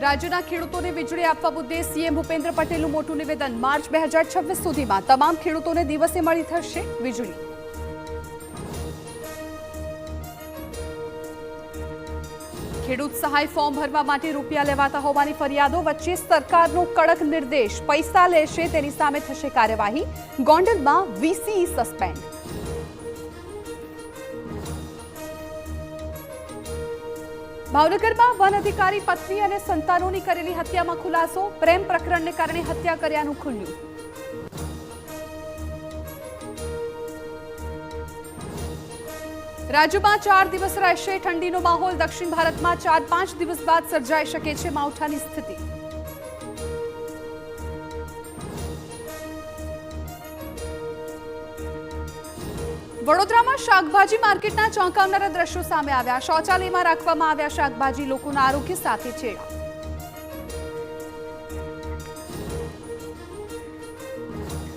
રાજ્યના ખેડૂતોને વીજળી આપવા મુદ્દે સીએમ ભૂપેન્દ્ર પટેલનું મોટું નિવેદન। માર્ચ 2026 સુધીમાં તમામ ખેડૂતોને દિવસે મળી થશે વીજળી। ખેડૂત સહાય ફોર્મ ભરવા માટે રૂપિયા લેવાતા હોવાની ફરિયાદો વચ્ચે સરકારનો કડક નિર્દેશ। પૈસા લેશે તેની સામે થશે કાર્યવાહી। ગોંડલમાં વીસીઈ સસ્પેન્ડ। ભાવનગરમાં વન અધિકારી પત્ની અને સંતાનોની કરેલી હત્યામાં ખુલાસો। પ્રેમ પ્રકરણને કારણે હત્યા કર્યાનું ખુલ્યું। રાજ્યમાં 4 દિવસ રહેશે ઠંડીનો માહોલ। દક્ષિણ ભારતમાં 4-5 દિવસ બાદ સર્જાઈ શકે છે માવઠાની સ્થિતિ। વડોદરામાં શાકભાજી માર્કેટના ચોંકાવનારા દ્રશ્યો સામે આવ્યા। શૌચાલયમાં રાખવામાં આવ્યા શાકભાજી, લોકોના આરોગ્ય સાથે ચેડા।